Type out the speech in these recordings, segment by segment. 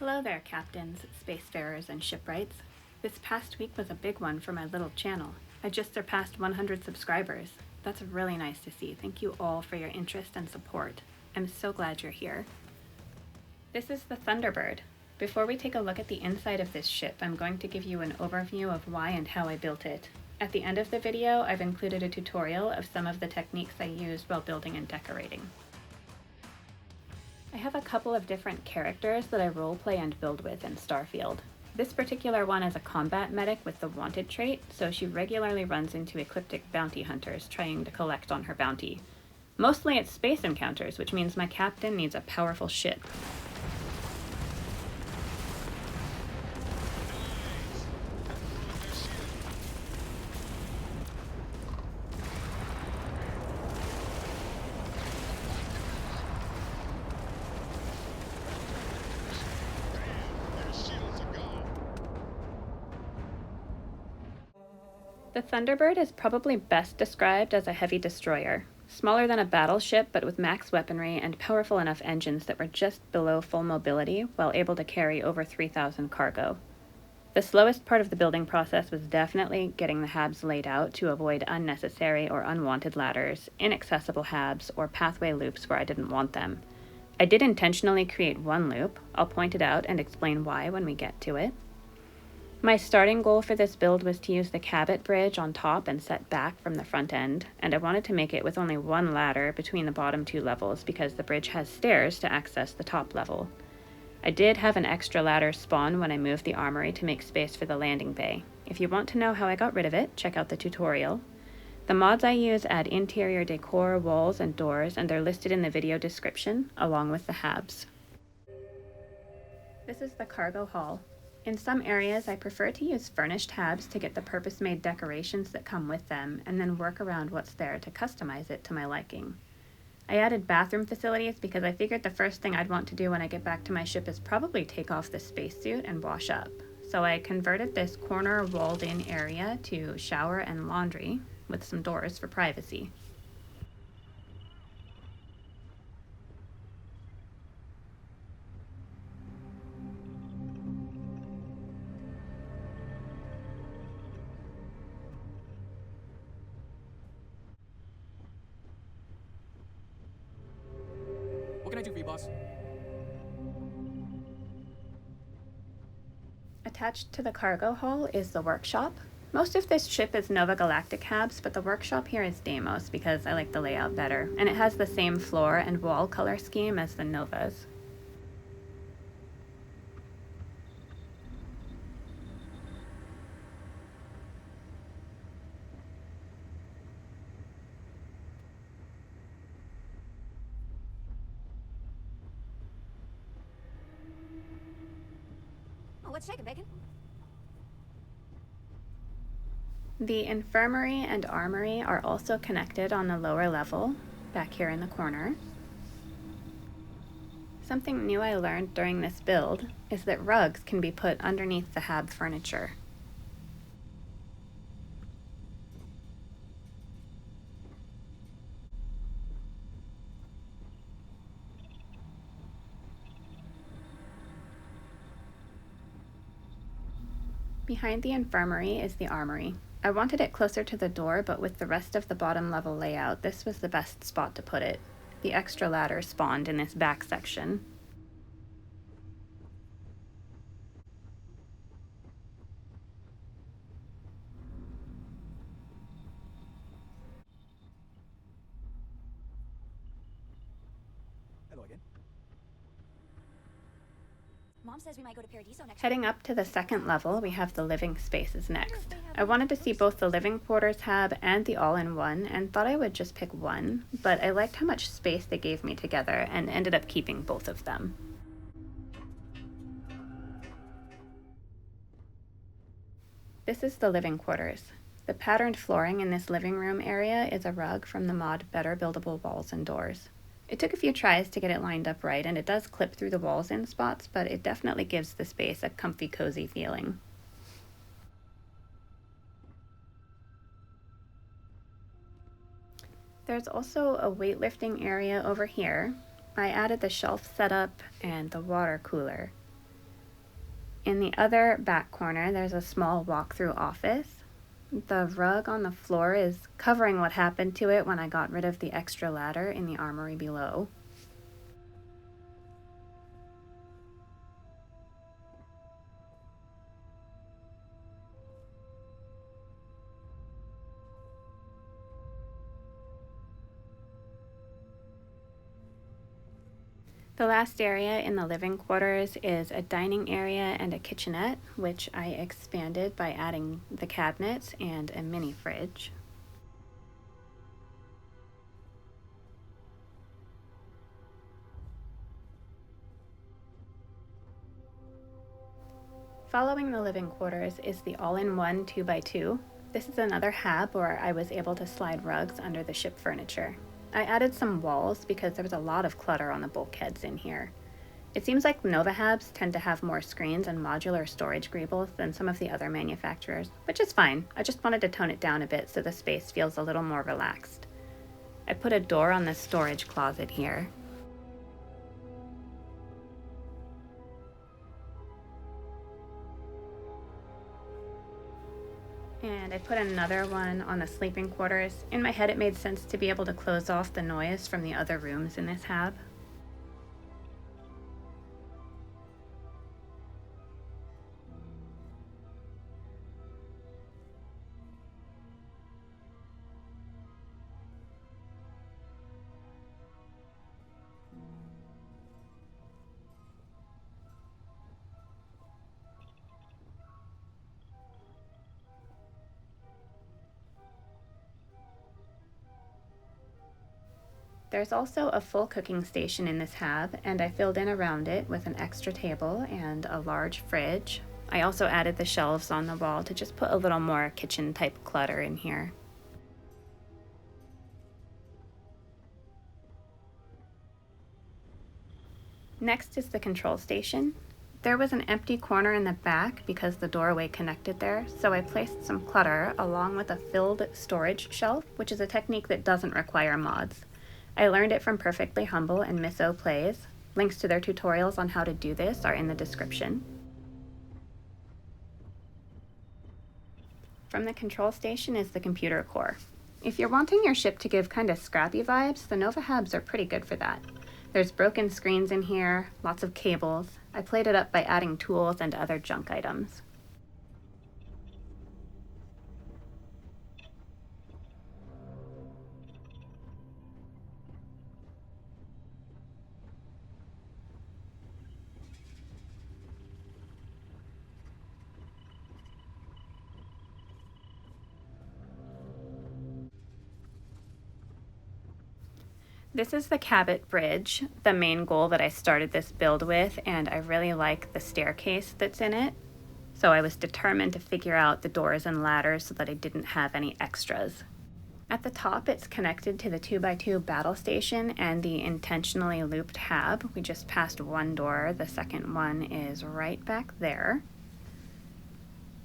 Hello there, captains, spacefarers, and shipwrights. This past week was a big one for my little channel. I just surpassed 100 subscribers. That's really nice to see. Thank you all for your interest and support. I'm so glad you're here. This is the Thunderbird. Before we take a look at the inside of this ship, I'm going to give you an overview of why and how I built it. At the end of the video, I've included a tutorial of some of the techniques I used while building and decorating. I have a couple of different characters that I roleplay and build with in Starfield. This particular one is a combat medic with the wanted trait, so she regularly runs into ecliptic bounty hunters trying to collect on her bounty. Mostly it's space encounters, which means my captain needs a powerful ship. The Thunderbird is probably best described as a heavy destroyer, smaller than a battleship but with max weaponry and powerful enough engines that were just below full mobility while able to carry over 3,000 cargo. The slowest part of the building process was definitely getting the Habs laid out to avoid unnecessary or unwanted ladders, inaccessible Habs, or pathway loops where I didn't want them. I did intentionally create one loop. I'll point it out and explain why when we get to it. My starting goal for this build was to use the Cabot bridge on top and set back from the front end, and I wanted to make it with only one ladder between the bottom two levels because the bridge has stairs to access the top level. I did have an extra ladder spawn when I moved the armory to make space for the landing bay. If you want to know how I got rid of it, check out the tutorial. The mods I use add interior decor, walls, and doors, and they're listed in the video description, along with the Habs. This is the cargo hall. In some areas, I prefer to use furnished Habs to get the purpose-made decorations that come with them, and then work around what's there to customize it to my liking. I added bathroom facilities because I figured the first thing I'd want to do when I get back to my ship is probably take off the spacesuit and wash up. So I converted this corner walled-in area to shower and laundry, with some doors for privacy. What can I do for you, boss? Attached to the cargo hull is the workshop. Most of this ship is Nova Galactic Habs, but the workshop here is Deimos because I like the layout better, and it has the same floor and wall color scheme as the Novas. Oh, what's shaking, bacon? The Infirmary and armory are also connected on the lower level, back here in the corner. Something new I learned during this build is that rugs can be put underneath the Hab furniture. Behind the infirmary is the armory. I wanted it closer to the door, but with the rest of the bottom level layout, this was the best spot to put it. The extra ladder spawned in this back section. Hello again. Mom says we might go to Paradiso next Heading up to the second level, we have the living spaces next. I wanted to see both the living quarters Hab and the all-in-one, and thought I would just pick one, but I liked how much space they gave me together and ended up keeping both of them. This is the living quarters. The patterned flooring in this living room area is a rug from the mod Better Buildable Walls and Doors. It took a few tries to get it lined up right, and it does clip through the walls in spots, but it definitely gives the space a comfy, cozy feeling. There's also a weightlifting area over here. I added the shelf setup and the water cooler. In the other back corner, there's a small walk-through office. The rug on the floor is covering what happened to it when I got rid of the extra ladder in the armory below. The last area in the living quarters is a dining area and a kitchenette, which I expanded by adding the cabinets and a mini fridge. Following the living quarters is the all-in-one 2x2. This is another hab where I was able to slide rugs under the ship furniture. I added some walls because there was a lot of clutter on the bulkheads in here. It seems like Nova Habs tend to have more screens and modular storage greebles than some of the other manufacturers, which is fine. I just wanted to tone it down a bit so the space feels a little more relaxed. I put a door on the storage closet here. And I put another one on the sleeping quarters. In my head, it made sense to be able to close off the noise from the other rooms in this hab. There's also a full cooking station in this hab, and I filled in around it with an extra table and a large fridge. I also added the shelves on the wall to just put a little more kitchen type clutter in here. Next is the control station. There was an empty corner in the back because the doorway connected there, so I placed some clutter along with a filled storage shelf, which is a technique that doesn't require mods. I learned it from Perfectly Humble and Miss O Plays. Links to their tutorials on how to do this are in the description. From the control station is the computer core. If you're wanting your ship to give kind of scrappy vibes, the Nova Habs are pretty good for that. There's broken screens in here, lots of cables. I played it up by adding tools and other junk items. This is the Cabot bridge, the main goal that I started this build with, and I really like the staircase that's in it. So I was determined to figure out the doors and ladders so that I didn't have any extras. At the top, it's connected to the 2x2 battle station and the intentionally looped hab. We just passed one door, the second one is right back there.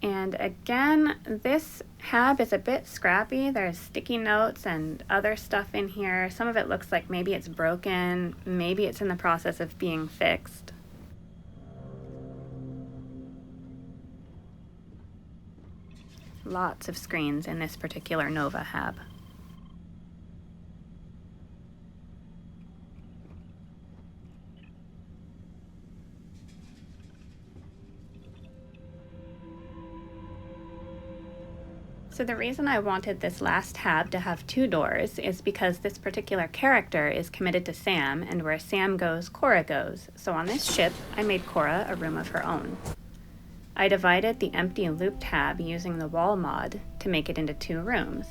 And again, this hab is a bit scrappy. There's sticky notes and other stuff in here. Some of it looks like maybe it's broken, maybe it's in the process of being fixed. Lots of screens in this particular Nova hab. So the reason I wanted this last hab to have two doors is because this particular character is committed to Sam, and where Sam goes, Cora goes. So on this ship, I made Cora a room of her own. I divided the empty looped hab using the wall mod to make it into two rooms.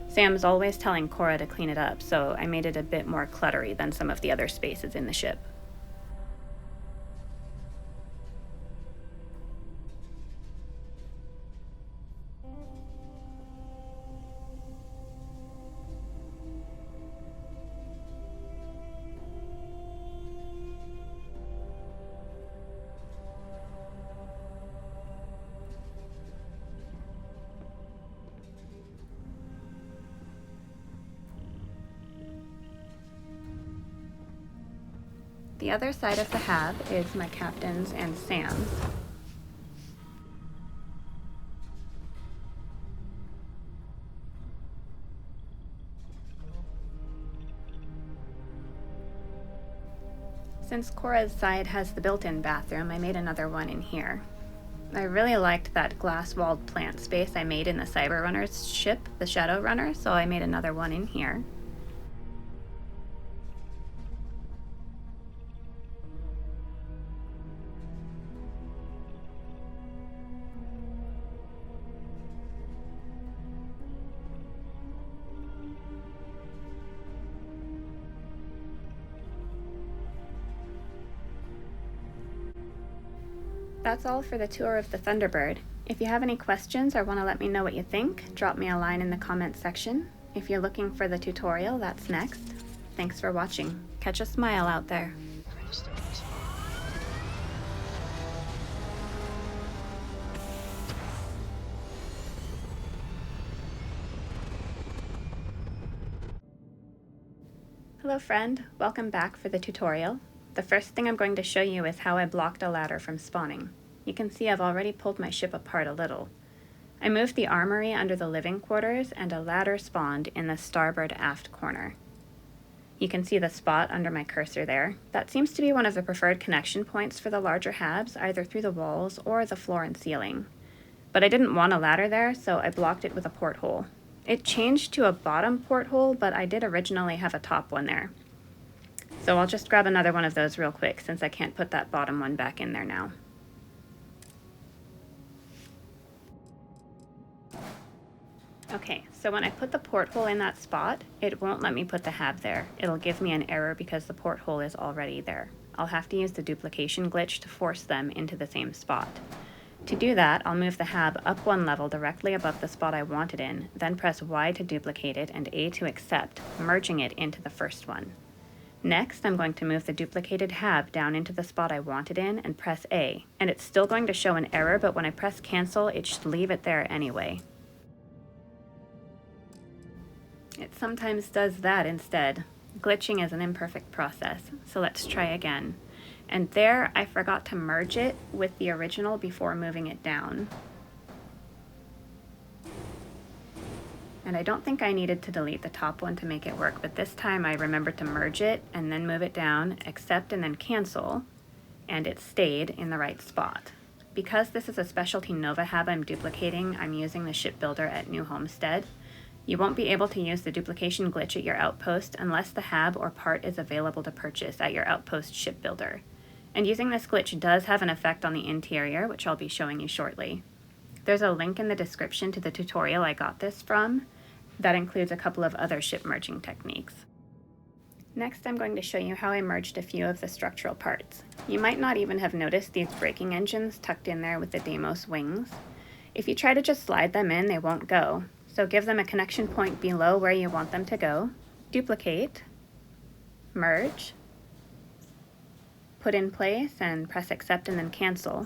Sam's always telling Cora to clean it up, so I made it a bit more cluttery than some of the other spaces in the ship. The other side of the hab is my captain's and Sam's. Since Cora's side has the built-in bathroom, I made another one in here. I really liked that glass-walled plant space I made in the Cyber Runner's ship, the Shadow Runner, so I made another one in here. That's all for the tour of the Thunderbird. If you have any questions or want to let me know what you think, drop me a line in the comments section. If you're looking for the tutorial, that's next. Thanks for watching. Catch a smile out there. Hello friend, welcome back for the tutorial. The first thing I'm going to show you is how I blocked a ladder from spawning. You can see I've already pulled my ship apart a little. I moved the armory under the living quarters and a ladder spawned in the starboard aft corner. You can see the spot under my cursor there. That seems to be one of the preferred connection points for the larger Habs, either through the walls or the floor and ceiling. But I didn't want a ladder there, so I blocked it with a porthole. It changed to a bottom porthole, but I did originally have a top one there. So I'll just grab another one of those real quick since I can't put that bottom one back in there now. Okay, so when I put the porthole in that spot, it won't let me put the Hab there. It'll give me an error because the porthole is already there. I'll have to use the duplication glitch to force them into the same spot. To do that, I'll move the Hab up one level directly above the spot I want it in, then press Y to duplicate it and A to accept, merging it into the first one. Next, I'm going to move the duplicated Hab down into the spot I want it in and press A, and it's still going to show an error, but when I press cancel, it should leave it there anyway. It sometimes does that instead. Glitching is an imperfect process, so let's try again. And there, I forgot to merge it with the original before moving it down. And I don't think I needed to delete the top one to make it work, but this time I remembered to merge it and then move it down, accept and then cancel, and it stayed in the right spot. Because this is a specialty Nova Hab I'm duplicating, I'm using the Shipbuilder at New Homestead. You won't be able to use the duplication glitch at your outpost unless the Hab or part is available to purchase at your outpost Shipbuilder. And using this glitch does have an effect on the interior, which I'll be showing you shortly. There's a link in the description to the tutorial I got this from. That includes a couple of other ship merging techniques. Next, I'm going to show you how I merged a few of the structural parts. You might not even have noticed these braking engines tucked in there with the Deimos wings. If you try to just slide them in, they won't go. So give them a connection point below where you want them to go, duplicate, merge, put in place, and press accept and then cancel.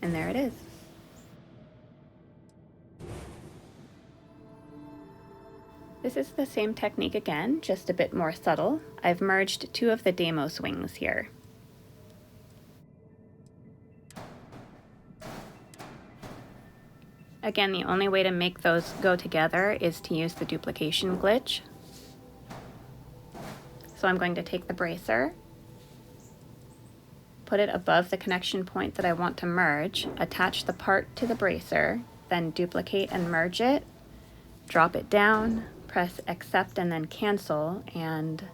And there it is. This is the same technique again, just a bit more subtle. I've merged two of the Deimos wings here. Again, the only way to make those go together is to use the duplication glitch. So I'm going to take the bracer, put it above the connection point that I want to merge, attach the part to the bracer, then duplicate and merge it, drop it down, press accept and then cancel, and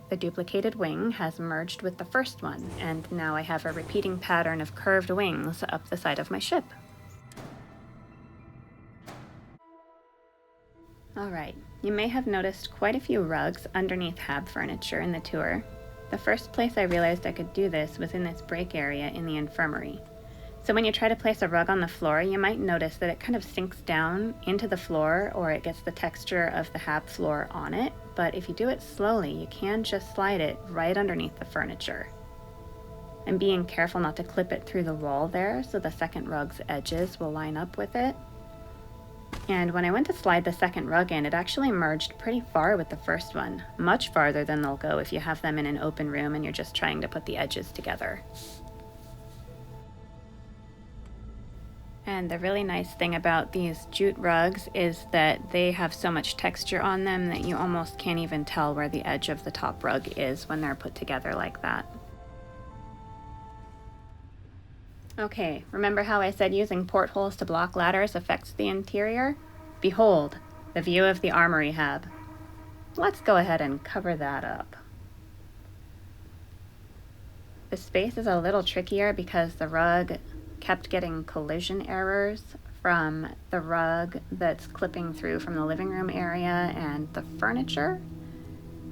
the duplicated wing has merged with the first one, and now I have a repeating pattern of curved wings up the side of my ship. Alright, you may have noticed quite a few rugs underneath Hab furniture in the tour. The first place I realized I could do this was in this break area in the Infirmary. So when you try to place a rug on the floor, you might notice that it kind of sinks down into the floor, or it gets the texture of the Hab floor on it, but if you do it slowly, you can just slide it right underneath the furniture. I'm being careful not to clip it through the wall there, so the second rug's edges will line up with it. And when I went to slide the second rug in, it actually merged pretty far with the first one, much farther than they'll go if you have them in an open room and you're just trying to put the edges together. And the really nice thing about these jute rugs is that they have so much texture on them that you almost can't even tell where the edge of the top rug is when they're put together like that. Okay, remember how I said using portholes to block ladders affects the interior? Behold, the view of the armory hab. Let's go ahead and cover that up. The space is a little trickier because the rug kept getting collision errors from the rug that's clipping through from the living room area and the furniture.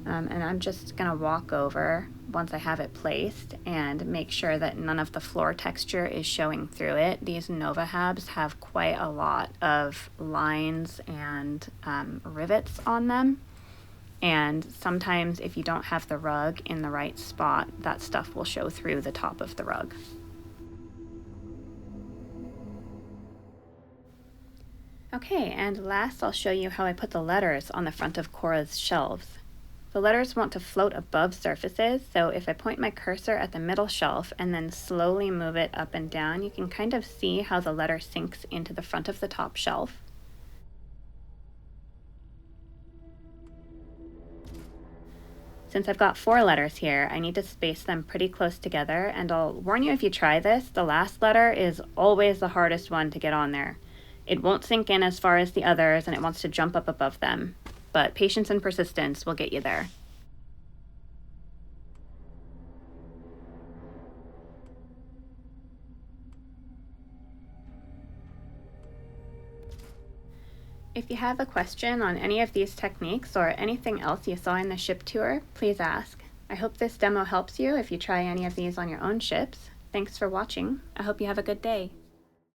And I'm just gonna walk over once I have it placed and make sure that none of the floor texture is showing through it. These Nova Habs have quite a lot of lines and rivets on them. And sometimes if you don't have the rug in the right spot, that stuff will show through the top of the rug. Okay, and last I'll show you how I put the letters on the front of Cora's shelves. The letters want to float above surfaces, so if I point my cursor at the middle shelf and then slowly move it up and down, you can kind of see how the letter sinks into the front of the top shelf. Since I've got 4 letters here, I need to space them pretty close together, and I'll warn you if you try this, the last letter is always the hardest one to get on there. It won't sink in as far as the others, and it wants to jump up above them. But patience and persistence will get you there. If you have a question on any of these techniques or anything else you saw in the ship tour, please ask. I hope this demo helps you if you try any of these on your own ships. Thanks for watching. I hope you have a good day.